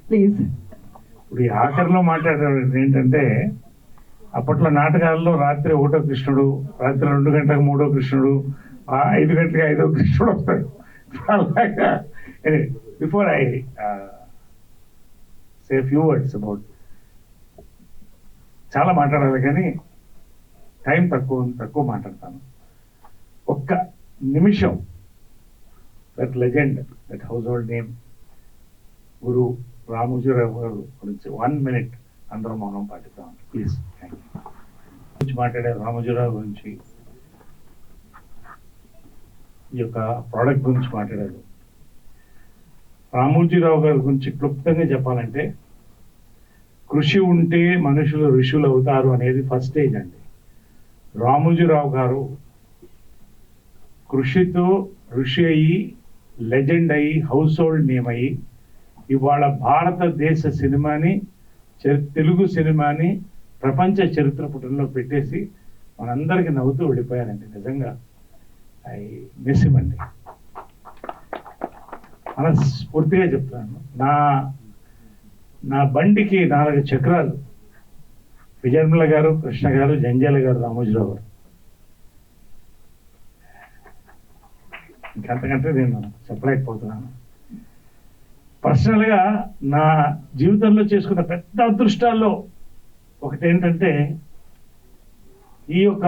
Please. ఇప్పుడు ఈ ఆఖరిలో మాట్లాడేది ఏంటంటే, అప్పట్లో నాటకాల్లో రాత్రి 1 కృష్ణుడు, రాత్రి 2 గంటలకు 3 కృష్ణుడు, 5 గంటలకు 5 కృష్ణుడు వస్తాడు. అలాగా before I say few words about, చాలా మాట్లాడాలి కానీ టైం తక్కువ మాట్లాడతాను. ఒక్క నిమిషం that legend, that household name guru Ramoji Rao గారు గురించి 1 minute అందరూ మౌనం పాటిద్దాం ప్లీజ్. Thank you. మాట్లాడారు రామోజీరావు గురించి, ఈ యొక్క ప్రోడక్ట్ గురించి మాట్లాడారు. రామోజీరావు గారి గురించి క్లుప్తంగా చెప్పాలంటే, కృషి ఉంటే మనుషులు ఋషులు అవుతారు అనేది ఫస్ట్ స్టేజ్ అండి. రామోజీరావు గారు కృషితో ఋషి అయ్యి, లెజెండ్ అయ్యి, హౌస్ హోల్డ్ నేమ్ అయ్యి, ఇవాళ భారతదేశ సినిమాని, తెలుగు సినిమాని ప్రపంచ చరిత్ర పుటంలో పెట్టేసి మనందరికీ నవ్వుతూ వెళ్ళిపోయారండి. నిజంగా ఐ మిస్ హిమ్ అండి, మనస్ఫూర్తిగా చెప్తాను. నా బండికి 4 చక్రాలు విజయనిర్మల గారు, కృష్ణ గారు, జంజాల గారు, రామోజీరావు గారు. ఇంకంతకంటే నేను చెప్పలేకపోతున్నాను. పర్సనల్గా నా జీవితంలో చేసుకున్న పెద్ద అదృష్టాల్లో ఒకటి ఏంటంటే, ఈ యొక్క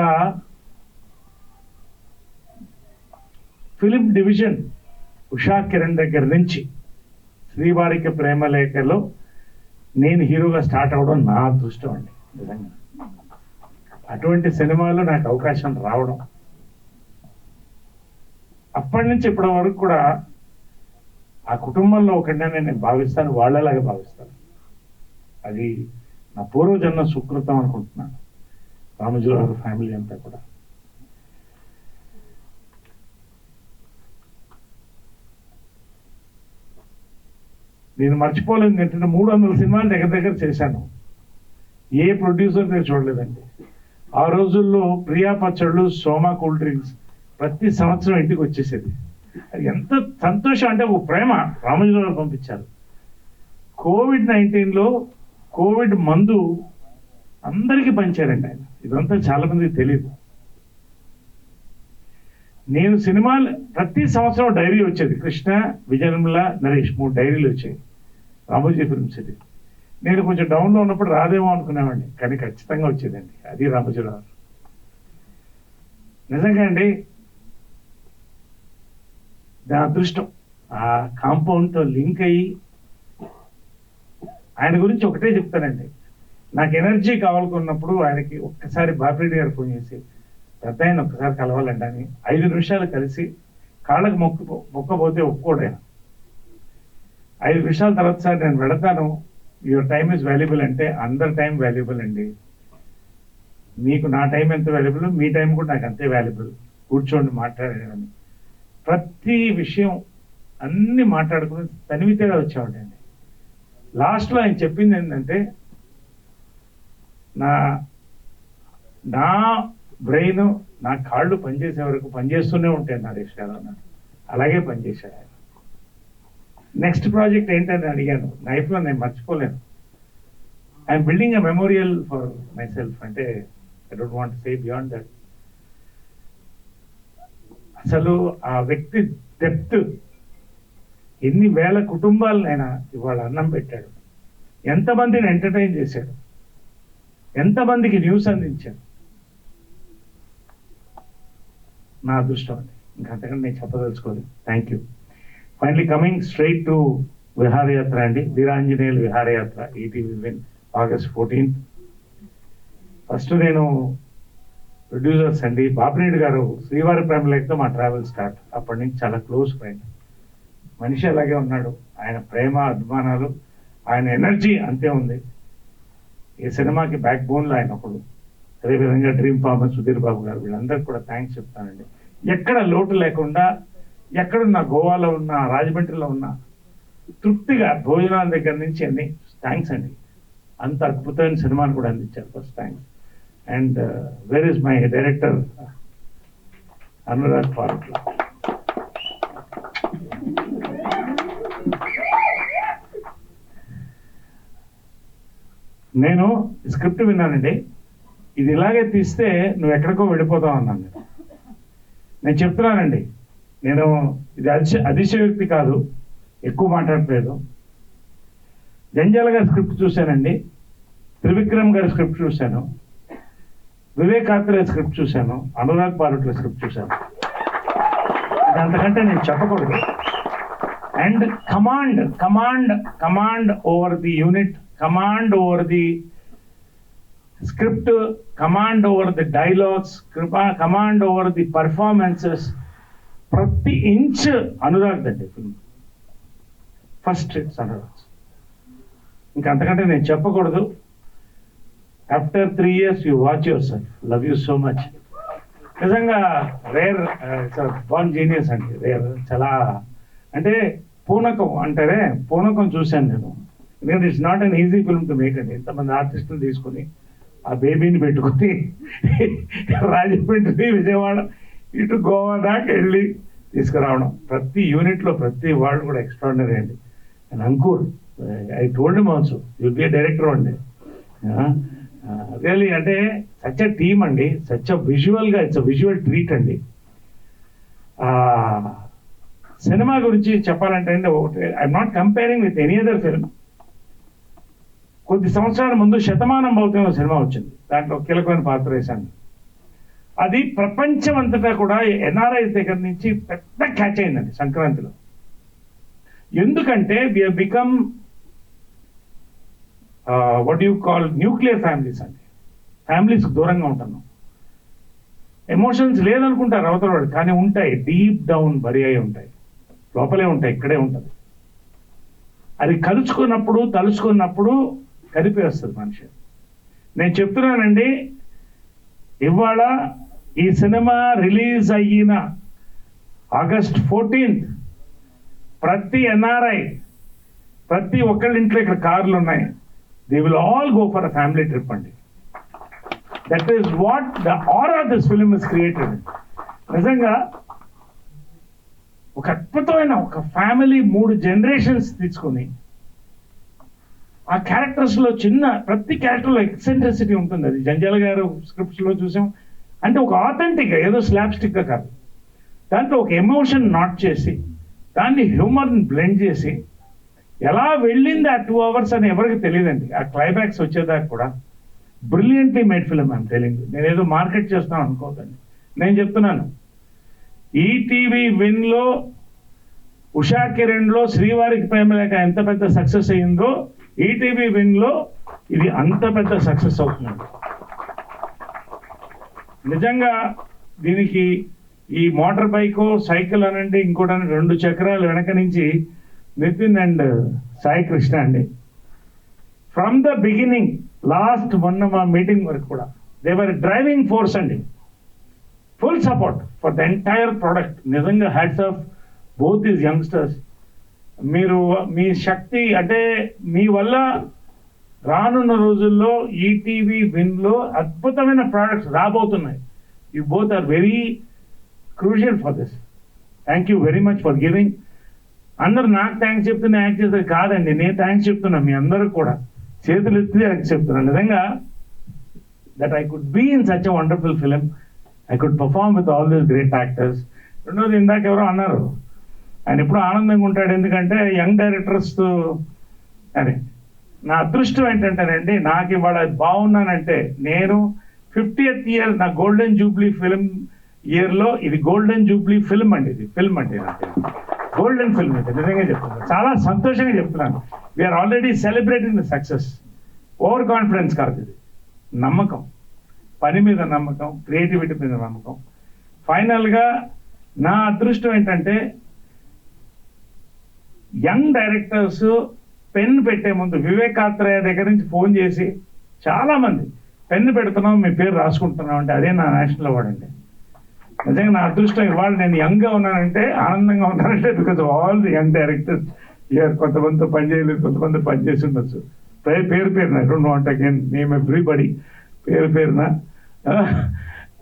ఫిలిం డివిజన్ ఉషా కిరణ్ దగ్గర నుంచి శ్రీవారికి ప్రేమలేఖలో నేను హీరోగా స్టార్ట్ అవ్వడం నా అదృష్టం అండి. నిజంగా అటువంటి సినిమాలో నాకు అవకాశం రావడం, అప్పటి నుంచి ఇప్పటి వరకు కూడా ఆ కుటుంబంలో ఒకటిగా నేను భావిస్తాను, వాళ్ళలాగా భావిస్తాను. అది నా పూర్వజన్మ సుకృతం అనుకుంటున్నాను. రామోజీరావు ఫ్యామిలీ అంతా కూడా. నేను మర్చిపోలేదు ఏంటంటే, 300 సినిమాలు దగ్గర చేశాను. ఏ ప్రొడ్యూసర్ నేను చూడలేదండి. ఆ రోజుల్లో ప్రియా పచ్చళ్ళు, సోమా కూల్ డ్రింక్స్ ప్రతి సంవత్సరం ఇంటికి వచ్చేసేది. అది ఎంత సంతోషం అంటే, ఒక ప్రేమ రామోజీరావు పంపించారు. కోవిడ్-19లో కోవిడ్ మందు అందరికీ పంచారండి ఆయన. ఇదంతా చాలా మందికి తెలియదు. నేను సినిమాలు ప్రతి సంవత్సరం డైరీ వచ్చేది. కృష్ణ, విజయనిర్మల, నరేష్ 3 డైరీలు వచ్చాయి రామోజీ ఫిల్మ్ సిటీ. నేను కొంచెం డౌన్లో ఉన్నప్పుడు రాదేమో అనుకునేవాడిని, కానీ ఖచ్చితంగా వచ్చేదండి. అది రామోజీరావు. నిజంగా అండి నా అదృష్టం. ఆ కాంపౌండ్తో లింక్ అయ్యి, ఆయన గురించి ఒకటే చెప్తానండి. నాకు ఎనర్జీ కావాలనుకున్నప్పుడు ఆయనకి ఒక్కసారి బాపిరెడ్డి గారు ఫోన్ చేసి, పెద్ద ఆయన ఒక్కసారి కలవాలండి అని 5 నిమిషాలు కలిసి కాళ్ళకు మొక్కపోతే ఒప్పుకోడు ఆయన. 5 నిమిషాల తర్వాత సార్ నేను వెళతాను, యువర్ టైం ఈజ్ వాల్యుబుల్ అంటే, అందరి టైం వాల్యుబుల్ అండి. మీకు నా టైం ఎంత వాల్యుబుల్, మీ టైం కూడా నాకు అంతే వాల్యుబుల్. కూర్చోండి మాట్లాడాలని ప్రతి విషయం అన్ని మాట్లాడుకుని తనివితేగా వచ్చామండి. లాస్ట్లో ఆయన చెప్పింది ఏంటంటే, నా బ్రెయిన్, నా కాళ్ళు పనిచేసే వరకు పనిచేస్తూనే ఉంటాయి నరేష్ గారు అన్నాడు. అలాగే పనిచేశాడు ఆయన. నెక్స్ట్ ప్రాజెక్ట్ ఏంటని అడిగాను. లైఫ్లో నేను మర్చిపోలేను. I'm building a memorial for myself. అంటే I don't want say beyond that. అసలు ఆ వ్యక్తి డెప్త్, ఎన్ని వేల కుటుంబాలనైనా ఇవాళ అన్నం పెట్టాడు, ఎంతమందిని ఎంటర్టైన్ చేశాడు, ఎంతమందికి న్యూస్ అందించాడు. నా అదృష్టం అండి, ఇంకంతకంటే నేను చెప్పదలుచుకోలేదు. Thank you. Finally coming straight to Viharayatra అండి. Veeranjaneyulu Viharayatra ETV Win August 14th. First నేను ప్రొడ్యూసర్స్ అండి, బాపిరెడ్డి గారు శ్రీవారి ప్రేమలేఖతో మా ట్రావెల్ స్టార్ట్. అప్పటి నుంచి చాలా క్లోజ్ ఫ్రెండ్. మనిషి అలాగే ఉన్నాడు. ఆయన ప్రేమ, అభిమానాలు, ఆయన ఎనర్జీ అంతే ఉంది. ఈ సినిమాకి బ్యాక్ బోన్లో ఆయన ఒకడు. అదేవిధంగా డ్రీమ్ ఫార్మర్ సుధీర్ బాబు గారు, వీళ్ళందరికీ కూడా థ్యాంక్స్ చెప్తానండి. ఎక్కడ లోటు లేకుండా, ఎక్కడున్నా, గోవాలో ఉన్నా, రాజమండ్రిలో ఉన్నా, తృప్తిగా భోజనాల దగ్గర నుంచి అన్ని థ్యాంక్స్ అండి. అంత అద్భుతమైన సినిమాని కూడా అందించారు. First thanks. And where is my director Anurag పార్ట్ల. నేను స్క్రిప్ట్ విన్నానండి, ఇది ఇలాగే తీస్తే నువ్వు ఎక్కడికో వెళ్ళిపోతావు అన్నాను. నేను చెప్తున్నానండి, నేను ఇది అతిశయోక్తి కాదు, ఎక్కువ మాట్లాడలేదు. జంజాల గారి స్క్రిప్ట్ చూశానండి, త్రివిక్రమ్ గారి స్క్రిప్ట్ చూశాను, వివేక్ ఆత్రేయ స్క్రిప్ట్ చూశాను, అనురాగ్ పారుట్ల స్క్రిప్ట్ చూశాను. అంతకంటే నేను చెప్పకూడదు. And command over the unit, command over the script, command over the dialogues, command over the performances, ప్రతి ఇంచ్ అనురాగ్ దండి ఫిల్మ్. First it's Anurag. ఇంకా అంతకంటే నేను చెప్పకూడదు. After 3 years you watch yourself. Love you so much. నిజంగా rare, born genius అండి. Rare, చాలా అంటే పూనకం చూశాను నేను. ఎందుకంటే it's not an easy film to make అండి. ఇంతమంది ఆర్టిస్టులు తీసుకుని ఆ బేబీని పెట్టుకుని రాజమండ్రి, విజయవాడ, ఇటు గోవా దాకా వెళ్ళి తీసుకురావడం, ప్రతి యూనిట్లో ప్రతి వాళ్ళు కూడా ఎక్స్ట్రాడినరీ అండి. And Ankur, I told him also you'll be a director అండి. రియలీ అంటే సచ్ ఎ టీమ్ అండి, సచ్ ఎ విజువల్గా ఇట్స్ అ విజువల్ ట్రీట్ అండి. సినిమా గురించి చెప్పాలంటే అండి, ఒకటి I'm not comparing with any other film. కొద్ది సంవత్సరాల ముందు శతమానం భౌతికం సినిమా వచ్చింది, దాంట్లో కీలకమైన పాత్ర వేశాను. అది ప్రపంచం అంతటా కూడా ఎన్ఆర్ఐస్ దగ్గర నుంచి పెద్ద క్యాచ్ అయిందండి సంక్రాంతిలో. ఎందుకంటే we have become what you call nuclear families అండి. ఫ్యామిలీస్కి దూరంగా ఉంటున్నాం. ఎమోషన్స్ లేదనుకుంటారు అవతల వాడు, కానీ ఉంటాయి, డీప్ డౌన్ బరి అయి ఉంటాయి, లోపలే ఉంటాయి, ఇక్కడే ఉంటుంది. అది తలుచుకున్నప్పుడు కదిపేస్తుంది మనిషి. నేను చెప్తున్నానండి, ఇవాళ ఈ సినిమా రిలీజ్ అయిన August 14th ప్రతి ఎన్ఆర్ఐ, ప్రతి ఒక్కళ్ళ ఇంట్లో ఇక్కడ కార్లు ఉన్నాయి, they will all go for a family trip అండి. That is what the aura this film is created. నిజంగా ఒక అద్భుతమైన ఒక ఫ్యామిలీ, 3 generations తీసుకుని ఆ క్యారెక్టర్స్లో ప్రతి క్యారెక్టర్లో ఎక్సెంట్రిసిటీ ఉంటుంది. అది జంజాల గారు స్క్రిప్ట్స్లో చూసాం. అంటే ఒక ఆథెంటిక్గా, ఏదో స్లాప్స్టిక్గా కాదు, దాంట్లో ఒక ఎమోషన్ నాట్ చేసి దాన్ని హ్యూమర్ని బ్లెండ్ చేసి ఎలా వెళ్ళింది ఆ 2 hours అని ఎవరికి తెలియదండి. ఆ క్లైమాక్స్ వచ్చేదాకా కూడా brilliantly made film. I'm telling. నేనేదో మార్కెట్ చేస్తాను అనుకోదండి, నేను చెప్తున్నాను. ఈటీవీ విన్లో, ఉషా కిరణ్లో శ్రీవారికి ప్రేమలేఖ ఎంత పెద్ద సక్సెస్ అయ్యిందో, ఈటీవీ విన్లో ఇది అంత పెద్ద సక్సెస్ అవుతుందండి. నిజంగా దీనికి ఈ మోటార్ బైక్, సైకిల్ అనండి, ఇంకోటి 2 చక్రాలు వెనక నుంచి నితిన్ అండ్ సాయి కృష్ణ అండి. ఫ్రమ్ ద బిగినింగ్, లాస్ట్ మొన్న మా మీటింగ్ వరకు కూడా దే వర్ డ్రైవింగ్ ఫోర్స్ అండి. Full support for the entire product. నిజంగా hats off both these youngsters. మీరు మీ శక్తి, అంటే మీ వల్ల రానున్న రోజుల్లో ఈటీవీ విన్లో అద్భుతమైన ప్రోడక్ట్స్ రాబోతున్నాయి. You both are very crucial for this. Thank you very much for giving. అందరు నాకు థ్యాంక్స్ చెప్తున్నా యాక్ట్ చేసేది కాదండి, నేను థ్యాంక్స్ చెప్తున్నా మీ అందరికి కూడా, చేతులు ఎత్తి యాక్ట్ చెప్తున్నాను. నిజంగా that I could be in such a wonderful film, I could perform with all these great actors. రెండోది, ఇందాక ఎవరో అన్నారు, ఆయన ఎప్పుడు ఆనందంగా ఉంటాడు ఎందుకంటే యంగ్ డైరెక్టర్స్ అని. నా అదృష్టం ఏంటంటేనండి, నాకు ఇవాళ బాగున్నానంటే, నేను 50th year నా గోల్డెన్ జూబ్లీ ఫిల్మ్ ఇయర్లో, ఇది గోల్డెన్ జూబ్లీ ఫిల్మ్ అండి, ఇది ఫిల్మ్ అండి, నాకు గోల్డెన్ ఫిల్మ్ అంటే నిజంగా చెప్తున్నాను, చాలా సంతోషంగా చెప్తున్నాను. We are already celebrating the success. Over confidence కాదు ఇది, నమ్మకం, పని మీద నమ్మకం, క్రియేటివిటీ మీద నమ్మకం. ఫైనల్గా నా అదృష్టం ఏంటంటే, యంగ్ డైరెక్టర్స్ పెన్ పెట్టే ముందు వివేక్ ఆత్రేయ దగ్గర నుంచి ఫోన్ చేసి చాలామంది పెన్ను పెడుతున్నాం, మీ పేరు రాసుకుంటున్నాం అంటే అదే నా నేషనల్ అవార్డ్ అండి. నిజంగా నా అదృష్టం ఇవాళ నేను యంగ్గా ఉన్నానంటే, ఆనందంగా ఉన్నానంటే because all the young directors year. కొంతమందితో పనిచేయలేదు, కొంతమంది పనిచేసి ఉండొచ్చు. పేరు పేరున, I don't want again name everybody, పేరు పేరున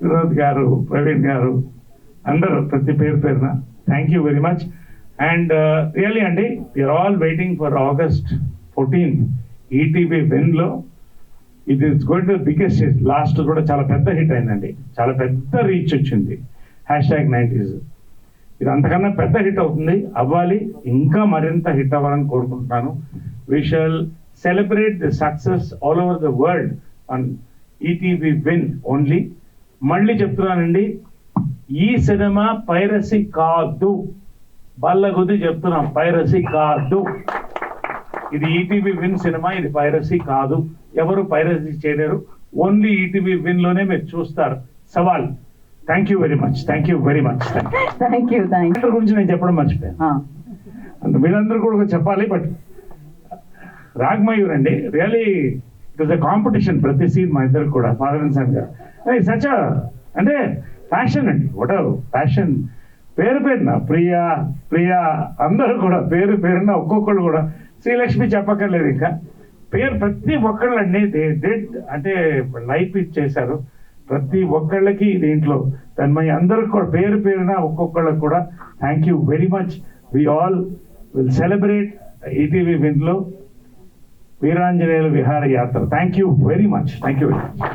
వినోద్ గారు, ప్రవీణ్ గారు, అందరూ ప్రతి పేరు పేరున thank you very much. And really అండి, we're all waiting for August 14th ETV విన్లో ఇది it's going to biggest hit. Last కూడా చాలా పెద్ద హిట్ అయిందండి, చాలా పెద్ద రీచ్ వచ్చింది. #90s ఇది అంతకన్నా పెద్ద హిట్ అవుతుంది, అవ్వాలి, ఇంకా మరింత హిట్ అవ్వాలని కోరుకుంటున్నాను. We shall celebrate the success all over the world on ETV Win only. మళ్ళీ చెప్తున్నానండి, ఈ సినిమా పైరసీ కాదు, బల్లగుద్ది చెప్తున్నాం, పైరసీ కాదు. ఇది ఈటీవీ విన్ సినిమా, ఇది పైరసీ కాదు. ఎవరు పైరసీ చేయలేరు, ఓన్లీ ఈటీవీ విన్ లోనే మీరు చూస్తారు. సవాల్. Thank you very much, thank you very much. Thank you. గురించి నేను చెప్పడం మర్చిపోయాను, వీళ్ళందరూ కూడా చెప్పాలి. బట్ రాగ్మయూర్ అండి, really it was a competition ప్రతి సీన్ మా ఇద్దరు కూడా, ఫాదర్ అండ్ సన్ గారు. సచ్ అంటే ప్యాషన్ అండి, వాట్ ప్యాషన్. పేరు పేరున ప్రియా ప్రియా అందరూ కూడా పేరు పేరున ఒక్కొక్కళ్ళు కూడా, శ్రీలక్ష్మి చెప్పక్కర్లేదు ఇంకా, పేరు ప్రతి ఒక్కళ్ళు అండి డెడ్ అంటే లైఫ్ ఇచ్చేశారు ప్రతి ఒక్కళ్ళకి దీంట్లో. తన్మయ్య అందరికి కూడా పేరు పేరున ఒక్కొక్కళ్ళకి కూడా thank you very much. We all will celebrate ETV Win లో వీరాంజనేయుల విహార యాత్ర. Thank you very much, thank you very much.